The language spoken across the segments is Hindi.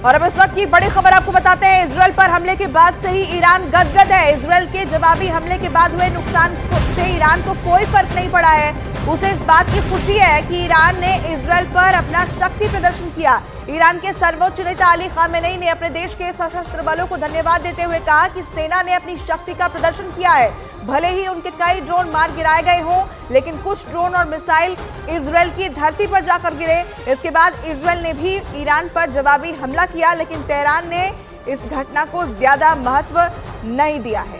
और अब इस वक्त की बड़ी खबर आपको बताते हैं। इजरायल पर हमले के बाद से ही ईरान गदगद है। इजरायल के जवाबी हमले के बाद हुए नुकसान से ईरान को कोई फर्क नहीं पड़ा है। उसे इस बात की खुशी है कि ईरान ने इजरायल पर अपना शक्ति प्रदर्शन किया। ईरान के सर्वोच्च नेता अली खामेनेई ने अपने देश के सशस्त्र बलों को धन्यवाद देते हुए कहा कि सेना ने अपनी शक्ति का प्रदर्शन किया है। भले ही उनके कई ड्रोन मार गिराए गए हों, लेकिन कुछ ड्रोन और मिसाइल इजरायल की धरती पर जाकर गिरे। इसके बाद इजरायल ने भी ईरान पर जवाबी हमला किया, लेकिन तेहरान ने इस घटना को ज्यादा महत्व नहीं दिया है।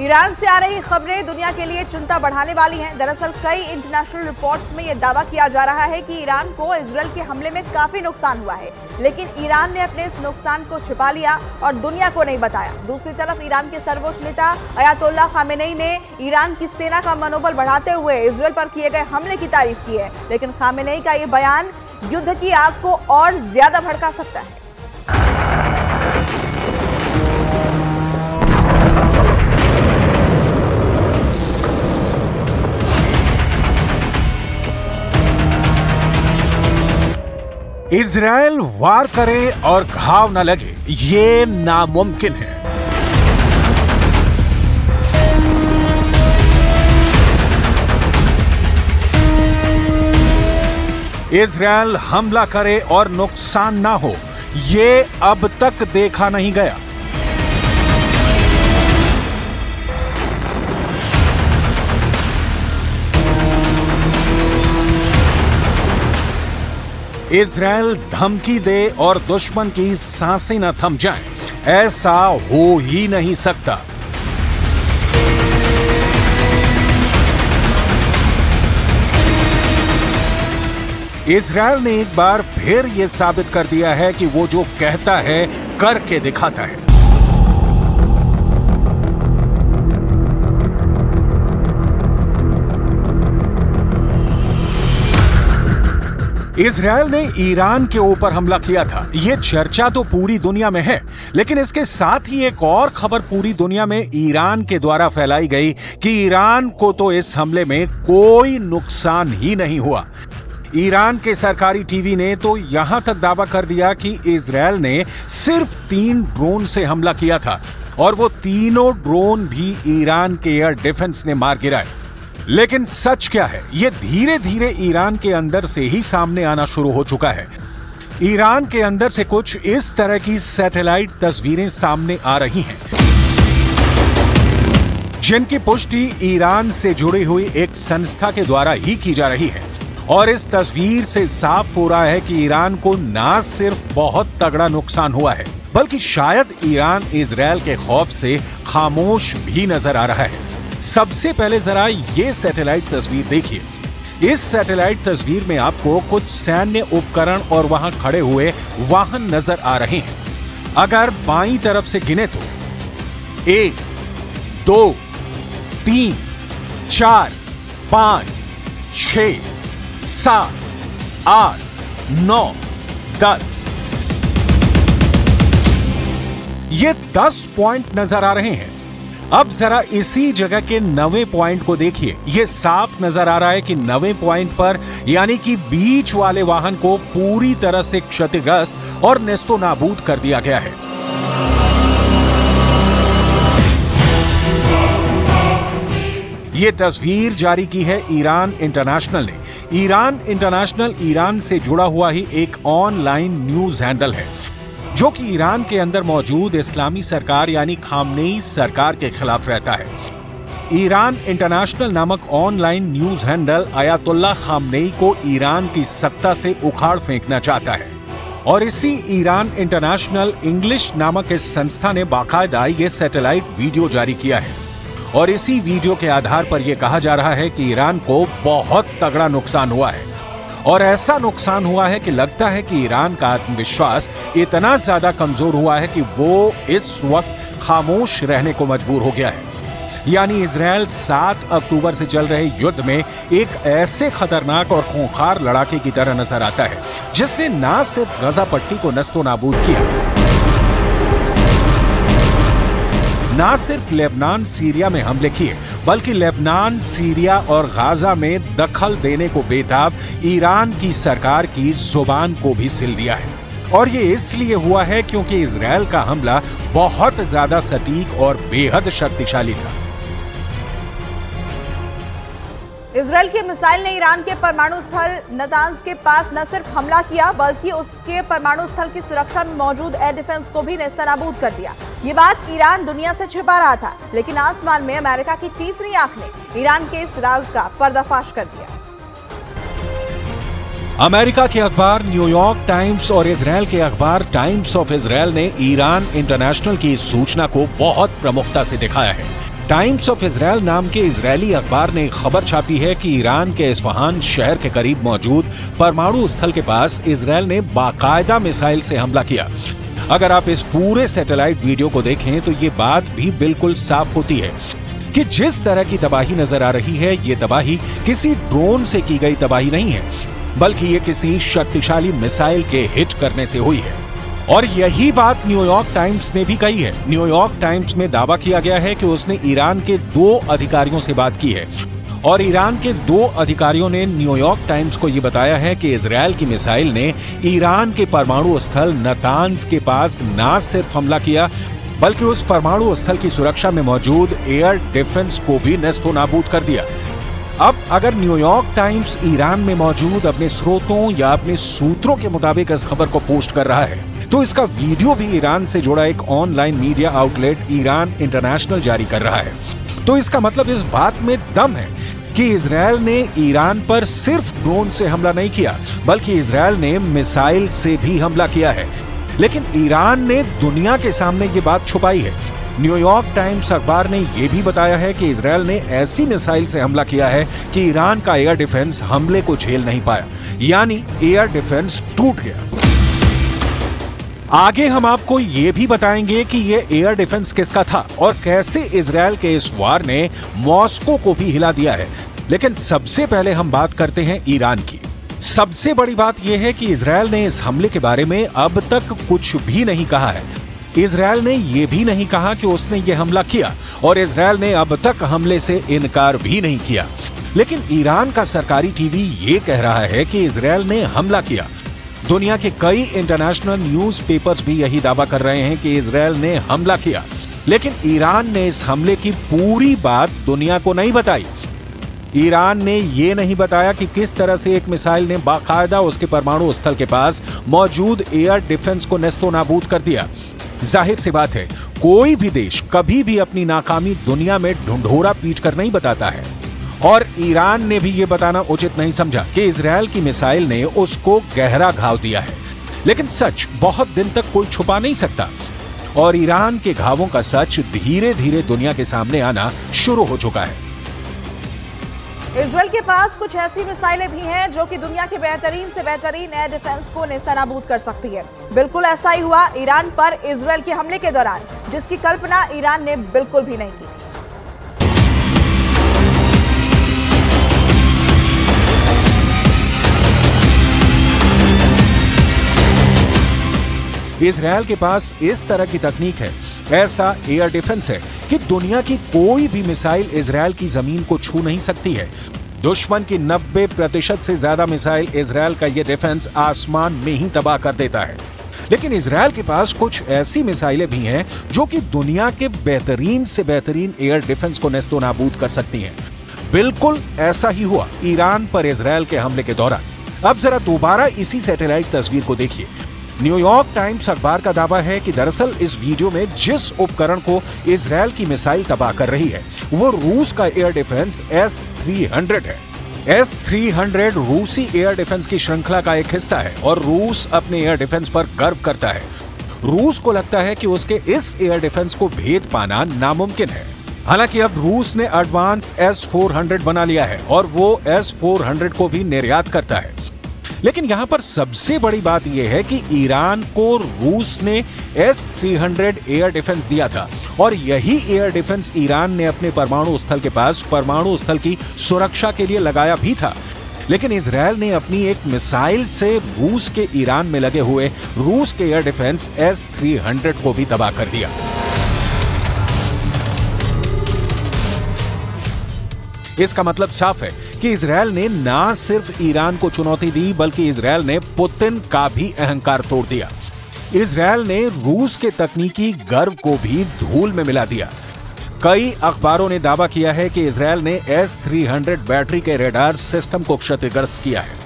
ईरान से आ रही खबरें दुनिया के लिए चिंता बढ़ाने वाली हैं। दरअसल कई इंटरनेशनल रिपोर्ट्स में यह दावा किया जा रहा है कि ईरान को इजरायल के हमले में काफी नुकसान हुआ है, लेकिन ईरान ने अपने इस नुकसान को छिपा लिया और दुनिया को नहीं बताया। दूसरी तरफ ईरान के सर्वोच्च नेता अयातोल्ला खामेनेई ने ईरान की सेना का मनोबल बढ़ाते हुए इजरायल पर किए गए हमले की तारीफ की है, लेकिन खामेनेई का यह बयान युद्ध की आग को और ज्यादा भड़का सकता है। इजरायल वार करे और घाव न लगे, ये नामुमकिन है। इजरायल हमला करे और नुकसान ना हो, ये अब तक देखा नहीं गया। इजरायल धमकी दे और दुश्मन की सांसें न थम जाएं, ऐसा हो ही नहीं सकता। इजरायल ने एक बार फिर यह साबित कर दिया है कि वो जो कहता है करके दिखाता है। इजरायल ने ईरान के ऊपर हमला किया था, यह चर्चा तो पूरी दुनिया में है, लेकिन इसके साथ ही एक और खबर पूरी दुनिया में ईरान के द्वारा फैलाई गई कि ईरान को तो इस हमले में कोई नुकसान ही नहीं हुआ। ईरान के सरकारी टीवी ने तो यहां तक दावा कर दिया कि इजरायल ने सिर्फ 3 ड्रोन से हमला किया था और वो तीनों ड्रोन भी ईरान के एयर डिफेंस ने मार गिराए। लेकिन सच क्या है, ये धीरे धीरे ईरान के अंदर से ही सामने आना शुरू हो चुका है। ईरान के अंदर से कुछ इस तरह की सैटेलाइट तस्वीरें सामने आ रही हैं, जिनकी पुष्टि ईरान से जुड़ी हुई एक संस्था के द्वारा ही की जा रही है। और इस तस्वीर से साफ हो रहा है कि ईरान को ना सिर्फ बहुत तगड़ा नुकसान हुआ है, बल्कि शायद ईरान इजरायल के खौफ से खामोश भी नजर आ रहा है। सबसे पहले जरा ये सैटेलाइट तस्वीर देखिए। इस सैटेलाइट तस्वीर में आपको कुछ सैन्य उपकरण और वहां खड़े हुए वाहन नजर आ रहे हैं। अगर बाईं तरफ से गिने तो 1, 2, 3, 4, 5, 6, 7, 8, 9, 10, ये 10 पॉइंट नजर आ रहे हैं। अब जरा इसी जगह के 9वें पॉइंट को देखिए। यह साफ नजर आ रहा है कि 9वें पॉइंट पर यानी कि बीच वाले वाहन को पूरी तरह से क्षतिग्रस्त और नेस्तो नाबूद कर दिया गया है। यह तस्वीर जारी की है ईरान इंटरनेशनल ने। ईरान इंटरनेशनल ईरान से जुड़ा हुआ ही एक ऑनलाइन न्यूज हैंडल है, जो कि ईरान के अंदर मौजूद इस्लामी सरकार यानी खामनेई सरकार के खिलाफ रहता है। ईरान इंटरनेशनल नामक online news handle Ayatollah Khamenei को ईरान की सत्ता से उखाड़ फेंकना चाहता है। और इसी ईरान इंटरनेशनल इंग्लिश नामक इस संस्था ने बाकायदा ये सैटेलाइट वीडियो जारी किया है। और इसी वीडियो के आधार पर यह कहा जा रहा है कि ईरान को बहुत तगड़ा नुकसान हुआ है और ऐसा नुकसान हुआ है कि लगता है कि ईरान का आत्मविश्वास इतना ज्यादा कमजोर हुआ है कि वो इस वक्त खामोश रहने को मजबूर हो गया है। यानी इजराइल 7 अक्टूबर से चल रहे युद्ध में एक ऐसे खतरनाक और खूंखार लड़ाके की तरह नजर आता है जिसने न सिर्फ गजा पट्टी को नस्तो नाबूद किया, न सिर्फ लेबनान सीरिया में हमले किए, बल्कि लेबनान, सीरिया और गाजा में दखल देने को बेताब ईरान की सरकार की जुबान को भी सिल दिया है। और ये इसलिए हुआ है क्योंकि इजराइल का हमला बहुत ज्यादा सटीक और बेहद शक्तिशाली था। इजराइल की मिसाइल ने ईरान के परमाणु स्थल नतांज के पास न सिर्फ हमला किया बल्कि उसके परमाणु स्थल की सुरक्षा में मौजूद एयर डिफेंस को भी नेस्तनाबूद कर दिया। ये बात ईरान दुनिया से छिपा रहा था, लेकिन आसमान में अमेरिका की तीसरी आंख ने ईरान के इस राज का पर्दाफाश कर दिया। अमेरिका के अखबार न्यूयॉर्क टाइम्स और इजराइल के अखबार टाइम्स ऑफ इजराइल ने ईरान इंटरनेशनल की इस सूचना को बहुत प्रमुखता से दिखाया है। टाइम्स ऑफ इजराइल नाम के इजरायली अखबार ने खबर छापी है कि ईरान के इस्फहान शहर के करीब मौजूद परमाणु स्थल के पास इजराइल ने बाकायदा मिसाइल से हमला किया। अगर आप इस पूरे सैटेलाइट वीडियो को देखें तो ये बात भी बिल्कुल साफ होती है कि जिस तरह की तबाही नजर आ रही है, ये तबाही किसी ड्रोन से की गई तबाही नहीं है, बल्कि ये किसी शक्तिशाली मिसाइल के हिट करने से हुई है। और यही बात न्यूयॉर्क टाइम्स ने भी कही है। न्यूयॉर्क टाइम्स में दावा किया गया है कि उसने ईरान के 2 अधिकारियों से बात की है और ईरान के 2 अधिकारियों ने न्यूयॉर्क टाइम्स को यह बताया है कि इजराइल की मिसाइल ने ईरान के परमाणु स्थल नतांज के पास न सिर्फ हमला किया बल्कि उस परमाणु स्थल की सुरक्षा में मौजूद एयर डिफेंस को भी नेस्तो नाबूद कर दिया। अब अगर न्यूयॉर्क टाइम्स ईरान में मौजूद अपने स्रोतों या अपने सूत्रों के मुताबिक इस खबर को पोस्ट कर रहा है तो इसका वीडियो भी ईरान से जुड़ा एक online media outlet Iran international जारी कर रहा है। तो इसका मतलब इस बात में दम है कि इजराइल ने ईरान पर सिर्फ ड्रोन से हमला नहीं किया बल्कि इजराइल ने मिसाइल से भी हमला किया है। लेकिन ईरान ने दुनिया के सामने ये बात छुपाई है। न्यूयॉर्क टाइम्स अखबार ने यह भी बताया है कि इजराइल ने ऐसी मिसाइल से हमला किया है कि ईरान का एयर डिफेंस हमले को झेल नहीं पाया, यानी एयर डिफेंस टूट गया। आगे हम आपको ये भी बताएंगे कि ये एयर डिफेंस किसका था और कैसे इजराइल के इस वार ने मॉस्को को भी हिला दिया है। लेकिन सबसे पहले हम बात करते हैं ईरान की। सबसे बड़ी बात यह है कि इजराइल ने इस हमले के बारे में अब तक कुछ भी नहीं कहा है। इजराइल ने यह भी नहीं कहा कि उसने ये हमला किया और इजराइल ने अब तक हमले से इनकार भी नहीं किया। लेकिन ईरान का सरकारी टीवी ये कह रहा है कि इजराइल ने हमला किया। दुनिया के कई इंटरनेशनल न्यूज़पेपर्स भी यही दावा कर रहे हैं कि इजराइल ने हमला किया, लेकिन ईरान ने इस हमले की पूरी बात दुनिया को नहीं बताई। ईरान ने ये नहीं बताया कि किस तरह से एक मिसाइल ने बाकायदा उसके परमाणु स्थल के पास मौजूद एयर डिफेंस को नेस्तो नाबूद कर दिया। जाहिर सी बात है, कोई भी देश कभी भी अपनी नाकामी दुनिया में ढुंढोरा पीट कर नहीं बताता है और ईरान ने भी ये बताना उचित नहीं समझा कि इजराइल की मिसाइल ने उसको गहरा घाव दिया है। लेकिन सच बहुत दिन तक कोई छुपा नहीं सकता और ईरान के घावों का सच धीरे धीरे दुनिया के सामने आना शुरू हो चुका है। इजराइल के पास कुछ ऐसी मिसाइलें भी हैं जो कि दुनिया के बेहतरीन से बेहतरीन एयर डिफेंस को नेस्तनाबूद कर सकती है। बिल्कुल ऐसा ही हुआ ईरान पर इजराइल के हमले के दौरान, जिसकी कल्पना ईरान ने बिल्कुल भी नहीं की थी। इजराइल के पास इस तरह की तकनीक है, ऐसा एयर डिफेंस है कि दुनिया की कोई भी मिसाइल इजराइल की जमीन को छू नहीं सकती है। दुश्मन की 90% से ज्यादा मिसाइल इजराइल का ये डिफेंस आसमान में ही तबाह कर देता है। लेकिन इजराइल के पास कुछ ऐसी मिसाइलें भी हैं जो कि दुनिया के बेहतरीन से बेहतरीन एयर डिफेंस को नेस्तो नाबूद कर सकती हैं। बिल्कुल ऐसा ही हुआ ईरान पर इजराइल के हमले के दौरान। अब जरा दोबारा इसी सैटेलाइट तस्वीर को देखिए। न्यूयॉर्क टाइम्स अखबार का दावा है कि दरअसल इस वीडियो में जिस उपकरण को इजराइल की मिसाइल तबाह कर रही है वो रूस का एयर डिफेंस S-300 है। S-300 रूसी एयर डिफेंस की श्रृंखला का एक हिस्सा है और रूस अपने एयर डिफेंस पर गर्व करता है। रूस को लगता है कि उसके इस एयर डिफेंस को भेद पाना नामुमकिन है। हालांकि अब रूस ने एडवांस S-400 बना लिया है और वो S-400 को भी निर्यात करता है। लेकिन यहां पर सबसे बड़ी बात यह है कि ईरान को रूस ने S-300 एयर डिफेंस दिया था और यही एयर डिफेंस ईरान ने अपने परमाणु स्थल के पास परमाणु स्थल की सुरक्षा के लिए लगाया भी था। लेकिन इजरायल ने अपनी एक मिसाइल से रूस के ईरान में लगे हुए रूस के एयर डिफेंस S-300 को भी तबाह कर दिया। इसका मतलब साफ है कि इजरायल ने ना सिर्फ ईरान को चुनौती दी बल्कि इजरायल ने पुतिन का भी अहंकार तोड़ दिया। इजरायल ने रूस के तकनीकी गर्व को भी धूल में मिला दिया। कई अखबारों ने दावा किया है कि इजरायल ने S-300 बैटरी के रडार सिस्टम को क्षतिग्रस्त किया है।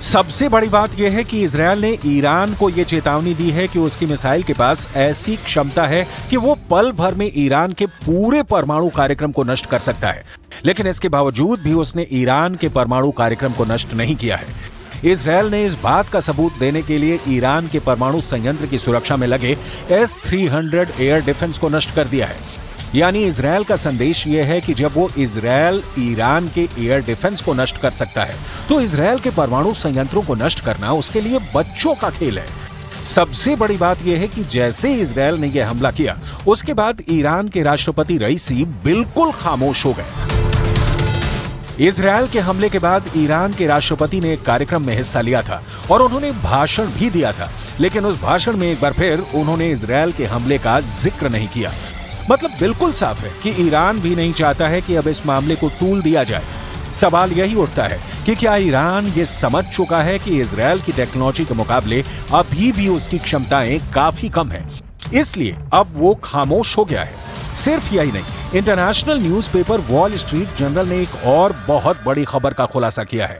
सबसे बड़ी बात यह है कि इजरायल ने ईरान को यह चेतावनी दी है कि उसकी मिसाइल के पास ऐसी क्षमता है कि वो पल भर में ईरान के पूरे परमाणु कार्यक्रम को नष्ट कर सकता है। लेकिन इसके बावजूद भी उसने ईरान के परमाणु कार्यक्रम को नष्ट नहीं किया है। इजरायल ने इस बात का सबूत देने के लिए ईरान के परमाणु संयंत्र की सुरक्षा में लगे S-300 एयर डिफेंस को नष्ट कर दिया है। यानी इजरायल का संदेश यह है कि जब वो इजरायल ईरान के एयर डिफेंस को नष्ट कर सकता है तो इजरायल के परमाणु संयंत्रों को नष्ट करना उसके लिए बच्चों का खेल है। सबसे बड़ी बात यह है कि जैसे इजरायल ने यह हमला किया उसके बाद ईरान के राष्ट्रपति रईसी बिल्कुल खामोश हो गए। इजरायल के हमले के बाद ईरान के राष्ट्रपति ने एक कार्यक्रम में हिस्सा लिया था और उन्होंने भाषण भी दिया था, लेकिन उस भाषण में एक बार फिर उन्होंने इजरायल के हमले का जिक्र नहीं किया। मतलब बिल्कुल साफ है कि ईरान भी नहीं चाहता है कि अब इस मामले को टूल दिया जाए। सवाल यही उठता है कि क्या ईरान ये समझ चुका है कि इजरायल की टेक्नोलॉजी के मुकाबले अभी भी उसकी क्षमताएं काफी कम है, इसलिए अब वो खामोश हो गया है। सिर्फ यही नहीं, international newspaper wall street journal ने एक और बहुत बड़ी खबर का खुलासा किया है।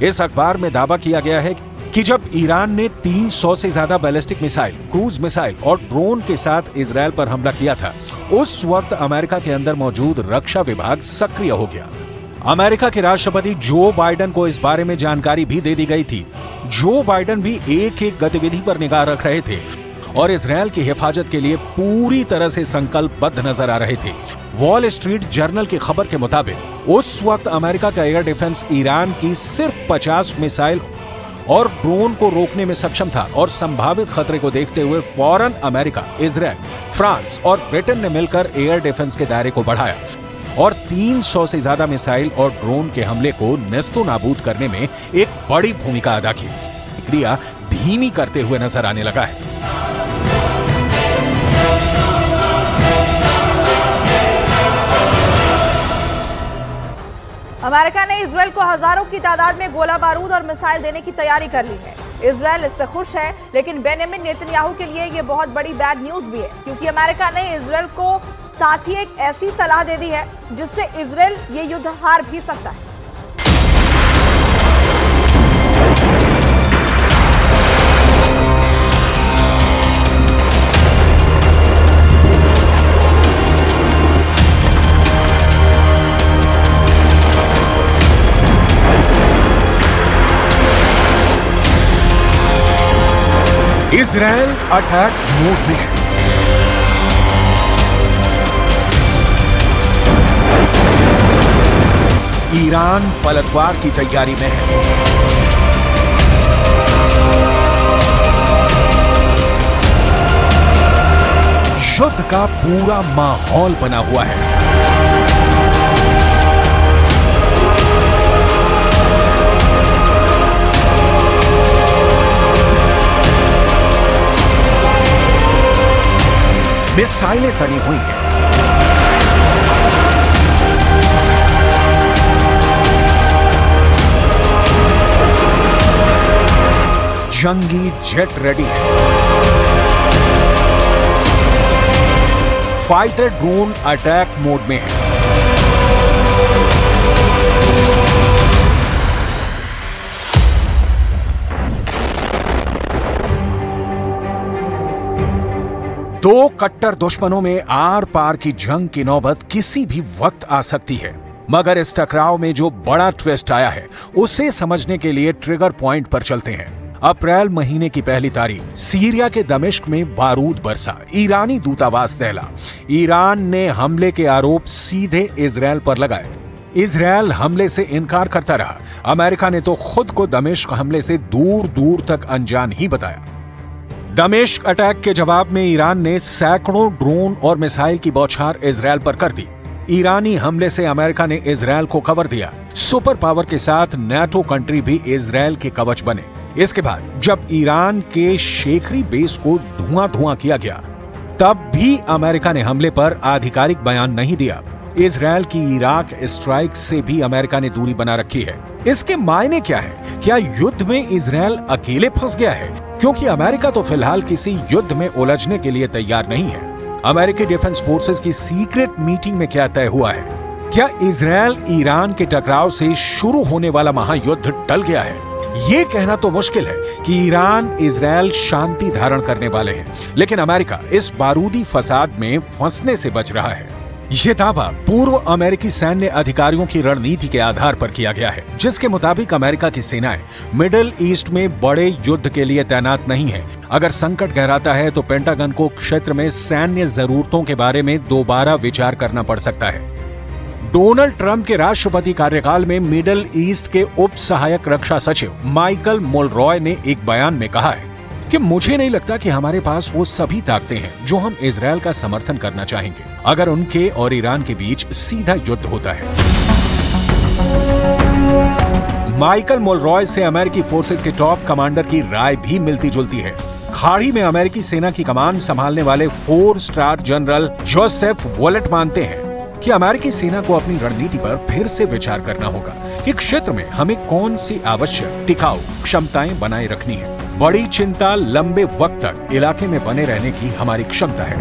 इस अखबार में दावा किया गया है कि जब ईरान ने 300 से ज्यादा बैलिस्टिक मिसाइल, क्रूज मिसाइल और ड्रोन के साथ इजरायल पर हमला किया था, उस वक्त अमेरिका के अंदर मौजूद रक्षा विभाग सक्रिय हो गया। अमेरिका के राष्ट्रपति जो बाइडेन को इस बारे में जानकारी भी दे दी गई थी। जो बाइडेन भी एक एक गतिविधि पर निगाह रख रहे थे और इजरायल की हिफाजत के लिए पूरी तरह से संकल्पबद्ध नजर आ रहे थे। वॉल स्ट्रीट जर्नल की खबर के मुताबिक उस वक्त अमेरिका का एयर डिफेंस ईरान की सिर्फ 50 मिसाइल और ड्रोन को रोकने में सक्षम था और संभावित खतरे को देखते हुए फौरन अमेरिका, इजरायल, फ्रांस और ब्रिटेन ने मिलकर एयर डिफेंस के दायरे को बढ़ाया और 300 से ज्यादा मिसाइल और ड्रोन के हमले को नेस्तो नाबूद करने में एक बड़ी भूमिका अदा की। प्रक्रिया धीमी करते हुए नजर आने लगा है। अमेरिका ने इजरायल को हजारों की तादाद में गोला बारूद और मिसाइल देने की तैयारी कर ली है। इजरायल इससे खुश है, लेकिन बेंजामिन नेतन्याहू के लिए यह बहुत बड़ी बैड न्यूज भी है, क्योंकि अमेरिका ने इजरायल को साथ ही एक ऐसी सलाह दे दी है जिससे इजरायल ये युद्ध हार भी सकता है। इजरायल अटैक मोड में है। ईरान पलटवार की तैयारी में है। युद्ध का पूरा माहौल बना हुआ है। मिसाइलें तनी हुई हैं। जंगी जेट रेडी है। फाइटर ड्रोन अटैक मोड में है। दो कट्टर दुश्मनों में आर पार की जंग की नौबत किसी भी वक्त आ सकती है, मगर इस टकराव में जो बड़ा ट्विस्ट आया है उसे समझने के लिए ट्रिगर पॉइंट पर चलते हैं। अप्रैल महीने की पहली तारीख सीरिया के दमिश्क में बारूद बरसा, ईरानी दूतावास दहला। ईरान ने हमले के आरोप सीधे इजरायल पर लगाए। इजरायल हमले से इनकार करता रहा। अमेरिका ने तो खुद को दमिश्क हमले से दूर दूर तक अनजान ही बताया। दमिश्क अटैक के जवाब में ईरान ने सैकड़ों ड्रोन और मिसाइल की बौछार इजरायल पर कर दी। ईरानी हमले से अमेरिका ने इजरायल को कवर दिया। सुपर पावर के साथ नाटो कंट्री भी इजरायल के कवच बने। इसके बाद जब ईरान के शेखरी बेस को धुआं किया गया, तब भी अमेरिका ने हमले पर आधिकारिक बयान नहीं दिया। इजरायल की इराक स्ट्राइक से भी अमेरिका ने दूरी बना रखी है। इसके मायने क्या है? क्या युद्ध में इजरायल अकेले फंस गया है? क्योंकि अमेरिका तो फिलहाल किसी युद्ध में उलझने के लिए तैयार नहीं है। अमेरिकी डिफेंस फोर्सेस की सीक्रेट मीटिंग में क्या तय हुआ है? क्या इजरायल ईरान के टकराव से शुरू होने वाला महायुद्ध टल गया है? ये कहना तो मुश्किल है कि ईरान इजरायल शांति धारण करने वाले हैं, लेकिन अमेरिका इस बारूदी फसाद में फंसने से बच रहा है। ये दावा पूर्व अमेरिकी सैन्य अधिकारियों की रणनीति के आधार पर किया गया है, जिसके मुताबिक अमेरिका की सेनाएं मिडिल ईस्ट में बड़े युद्ध के लिए तैनात नहीं है। अगर संकट गहराता है तो पेंटागन को क्षेत्र में सैन्य जरूरतों के बारे में दोबारा विचार करना पड़ सकता है। डोनाल्ड ट्रंप के राष्ट्रपति कार्यकाल में मिडिल ईस्ट के उप सहायक रक्षा सचिव माइकल मोलरॉय ने एक बयान में कहा है कि मुझे नहीं लगता कि हमारे पास वो सभी ताकतें हैं जो हम इजरायल का समर्थन करना चाहेंगे अगर उनके और ईरान के बीच सीधा युद्ध होता है। माइकल मोलरॉय से अमेरिकी फोर्सेस के टॉप कमांडर की राय भी मिलती जुलती है। खाड़ी में अमेरिकी सेना की कमान संभालने वाले 4 स्टार जनरल जोसेफ वॉलेट मानते हैं कि अमेरिकी सेना को अपनी रणनीति पर फिर से विचार करना होगा कि क्षेत्र में हमें कौन सी आवश्यक टिकाऊ क्षमताएं बनाए रखनी है। बड़ी चिंता लंबे वक्त तक इलाके में बने रहने की हमारी क्षमता है।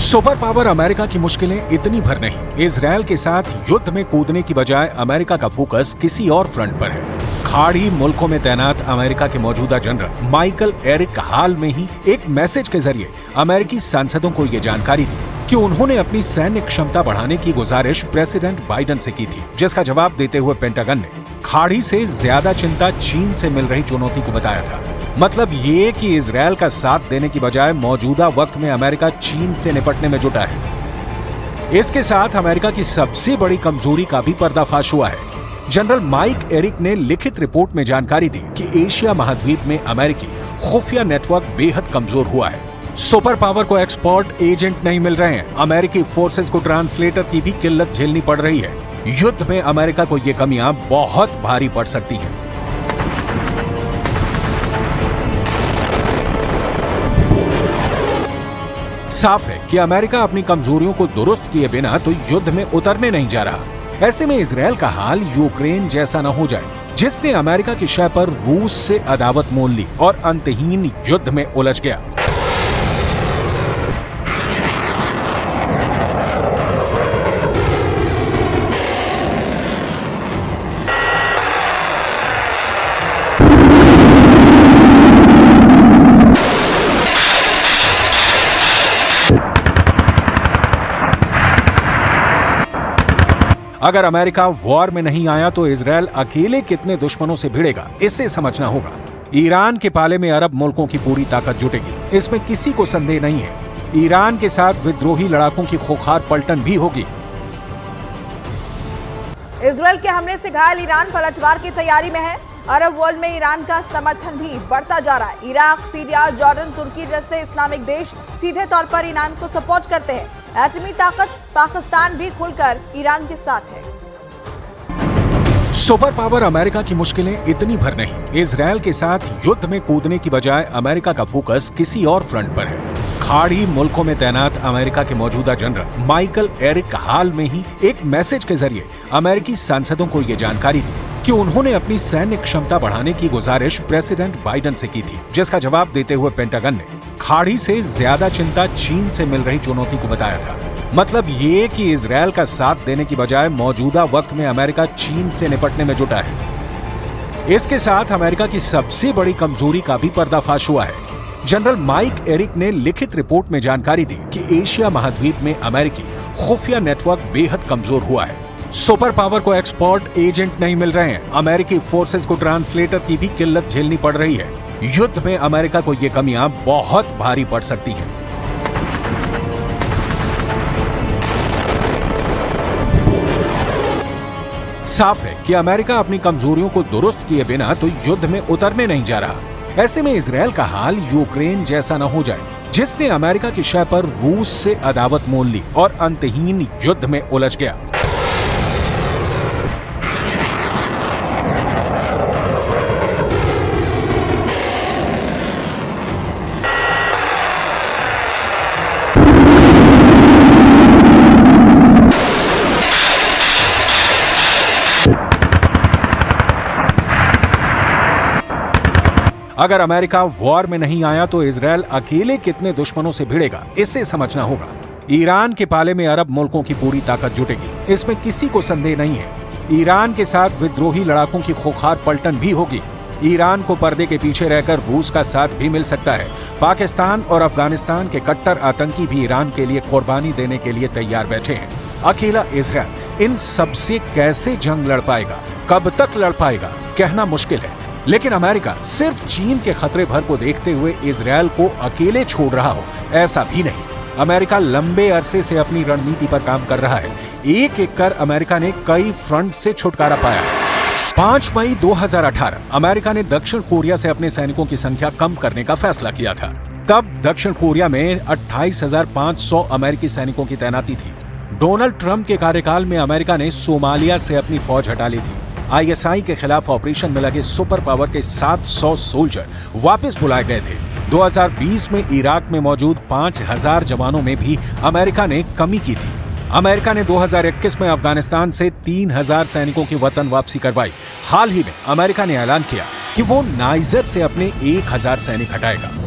सुपर पावर अमेरिका की मुश्किलें इतनी भर नहीं। इजरायल के साथ युद्ध में कूदने की बजाय अमेरिका का फोकस किसी और फ्रंट पर है। खाड़ी मुल्कों में तैनात अमेरिका के मौजूदा जनरल माइकल एरिक हाल में ही एक मैसेज के जरिए अमेरिकी सांसदों को यह जानकारी दी कि उन्होंने अपनी सैन्य क्षमता बढ़ाने की गुजारिश प्रेसिडेंट बाइडेन से की थी, जिसका जवाब देते हुए पेंटागन ने खाड़ी से ज्यादा चिंता चीन से मिल रही चुनौती को बताया था। मतलब ये कि इजरायल का साथ देने की बजाय मौजूदा वक्त में अमेरिका चीन से निपटने में जुटा है। इसके साथ अमेरिका की सबसे बड़ी कमजोरी का भी पर्दाफाश हुआ है। जनरल माइक एरिक ने लिखित रिपोर्ट में जानकारी दी कि एशिया महाद्वीप में अमेरिकी खुफिया नेटवर्क बेहद कमजोर हुआ है। सुपर पावर को एक्सपर्ट एजेंट नहीं मिल रहे हैं। अमेरिकी फोर्सेस को ट्रांसलेटर की भी किल्लत झेलनी पड़ रही है। युद्ध में अमेरिका को ये कमियां बहुत भारी पड़ सकती हैं। साफ है कि अमेरिका अपनी कमजोरियों को दुरुस्त किए बिना तो युद्ध में उतरने नहीं जा रहा। ऐसे में इजरायल का हाल यूक्रेन जैसा न हो जाए, जिसने अमेरिका की शय पर रूस से अदावत मोल ली और अंतहीन युद्ध में उलझ गया। अगर अमेरिका वॉर में नहीं आया तो इजरायल अकेले कितने दुश्मनों से भिड़ेगा, इसे समझना होगा। ईरान के पाले में अरब मुल्कों की पूरी ताकत जुटेगी, इसमें किसी को संदेह नहीं है। ईरान के साथ विद्रोही लड़ाकों की खोखार पलटन भी होगी। इजरायल के हमले से घायल ईरान पलटवार की तैयारी में है। अरब वर्ल्ड में ईरान का समर्थन भी बढ़ता जा रहा है। इराक, सीरिया, जॉर्डन, तुर्की जैसे इस्लामिक देश सीधे तौर पर ईरान को सपोर्ट करते हैं। एटमी ताकत पाकिस्तान भी खुलकर ईरान के साथ है। सुपर पावर अमेरिका की मुश्किलें इतनी भर नहीं। इजरायल के साथ युद्ध में कूदने की बजाय अमेरिका का फोकस किसी और फ्रंट पर है। खाड़ी मुल्कों में तैनात अमेरिका के मौजूदा जनरल माइकल एरिक हाल में ही एक मैसेज के जरिए अमेरिकी सांसदों को यह जानकारी दी कि उन्होंने अपनी सैन्य क्षमता बढ़ाने की गुजारिश प्रेसिडेंट बाइडेन से की थी, जिसका जवाब देते हुए पेंटागन ने खाड़ी से ज्यादा चिंता चीन से मिल रही चुनौती को बताया था। मतलब ये कि इजरायल का साथ देने की बजाय मौजूदा वक्त में अमेरिका चीन से निपटने में जुटा है। इसके साथ अमेरिका की सबसे बड़ी कमजोरी का भी पर्दाफाश हुआ है। जनरल माइक एरिक ने लिखित रिपोर्ट में जानकारी दी कि एशिया महाद्वीप में अमेरिकी खुफिया नेटवर्क बेहद कमजोर हुआ है। सुपर पावर को एक्सपर्ट एजेंट नहीं मिल रहे हैं। अमेरिकी फोर्सेस को ट्रांसलेटर की भी किल्लत झेलनी पड़ रही है। युद्ध में अमेरिका को ये कमियां बहुत भारी पड़ सकती हैं। साफ है कि अमेरिका अपनी कमजोरियों को दुरुस्त किए बिना तो युद्ध में उतरने नहीं जा रहा। ऐसे में इजरायल का हाल यूक्रेन जैसा न हो जाए, जिसने अमेरिका की शय पर रूस से अदावत मोल ली और अंतहीन युद्ध में उलझ गया। अगर अमेरिका वॉर में नहीं आया तो इजरायल अकेले कितने दुश्मनों से भिड़ेगा, इसे समझना होगा। ईरान के पाले में अरब मुल्कों की पूरी ताकत जुटेगी, इसमें किसी को संदेह नहीं है। ईरान के साथ विद्रोही लड़ाकों की खोखार पलटन भी होगी। ईरान को पर्दे के पीछे रहकर रूस का साथ भी मिल सकता है। पाकिस्तान और अफगानिस्तान के कट्टर आतंकी भी ईरान के लिए कुर्बानी देने के लिए तैयार बैठे हैं। अकेला इजरायल इन सबसे कैसे जंग लड़ पाएगा, कब तक लड़ पाएगा, कहना मुश्किल है। लेकिन अमेरिका सिर्फ चीन के खतरे भर को देखते हुए इजरायल को अकेले छोड़ रहा हो, ऐसा भी नहीं। अमेरिका लंबे अरसे से अपनी रणनीति पर काम कर रहा है। एक एक कर अमेरिका ने कई फ्रंट से छुटकारा पाया है। 5 मई 2018 अमेरिका ने दक्षिण कोरिया से अपने सैनिकों की संख्या कम करने का फैसला किया था। तब दक्षिण कोरिया में 28,500 अमेरिकी सैनिकों की तैनाती थी। डोनाल्ड ट्रंप के कार्यकाल में अमेरिका ने सोमालिया से अपनी फौज हटा ली थी। ISI के खिलाफ ऑपरेशन में लगे सुपर पावर के 700 सोल्जर वापस बुलाए गए थे। 2020 में इराक में मौजूद 5,000 जवानों में भी अमेरिका ने कमी की थी। अमेरिका ने 2021 में अफगानिस्तान से 3,000 सैनिकों की वतन वापसी करवाई। हाल ही में अमेरिका ने ऐलान किया कि वो नाइजर से अपने 1,000 सैनिक हटाएगा।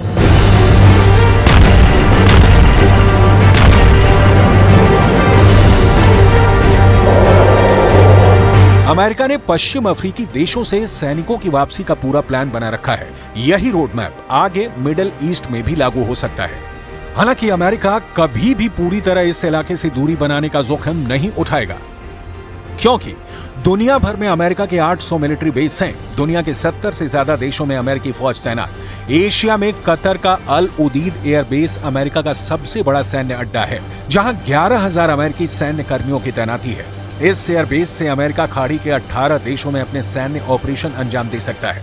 अमेरिका ने पश्चिम अफ्रीकी देशों से सैनिकों की वापसी का पूरा प्लान बना रखा है। यही रोड मैप आगे मिडिल ईस्ट में भी लागू हो सकता है। हालांकि अमेरिका कभी भी पूरी तरह इस इलाके से दूरी बनाने का जोखिम नहीं उठाएगा, क्योंकि दुनिया भर में अमेरिका के 800 मिलिट्री बेस हैं। दुनिया के 70 से ज्यादा देशों में अमेरिकी फौज तैनात। एशिया में कतर का अल उदीद एयरबेस अमेरिका का सबसे बड़ा सैन्य अड्डा है, जहां 11,000 अमेरिकी सैन्य कर्मियों की तैनाती है। इस एयरबेस से अमेरिका खाड़ी के 18 देशों में अपने सैन्य ऑपरेशन अंजाम दे सकता है।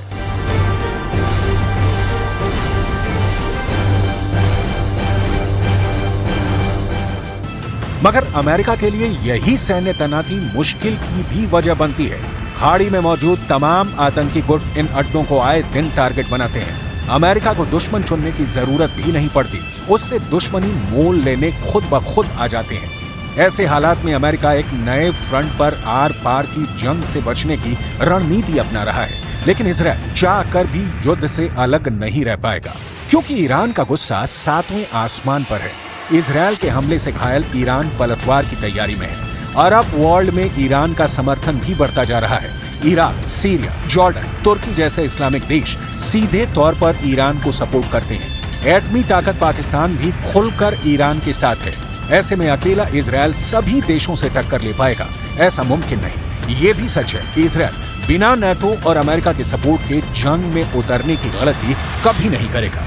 मगर अमेरिका के लिए यही सैन्य तैनाती मुश्किल की भी वजह बनती है। खाड़ी में मौजूद तमाम आतंकी गुट इन अड्डों को आए दिन टारगेट बनाते हैं। अमेरिका को दुश्मन चुनने की जरूरत भी नहीं पड़ती, उससे दुश्मनी मोल लेने खुद ब खुद आ जाते हैं। ऐसे हालात में अमेरिका एक नए फ्रंट पर आर पार की जंग से बचने की रणनीति अपना रहा है। लेकिन इजरायल चाहकर भी युद्ध से अलग नहीं रह पाएगा, क्योंकि ईरान का गुस्सा 7वें आसमान पर है। इजरायल के हमले से घायल ईरान पलटवार की तैयारी में है। अरब वर्ल्ड में ईरान का समर्थन भी बढ़ता जा रहा है। इराक, सीरिया, जॉर्डन, तुर्की जैसे इस्लामिक देश सीधे तौर पर ईरान को सपोर्ट करते हैं। एटमी ताकत पाकिस्तान भी खुलकर ईरान के साथ है। ऐसे में अकेला इजरायल सभी देशों से टक्कर ले पाएगा, ऐसा मुमकिन नहीं। ये भी सच है कि इजरायल बिना नेटो और अमेरिका के सपोर्ट के जंग में उतरने की गलती कभी नहीं करेगा।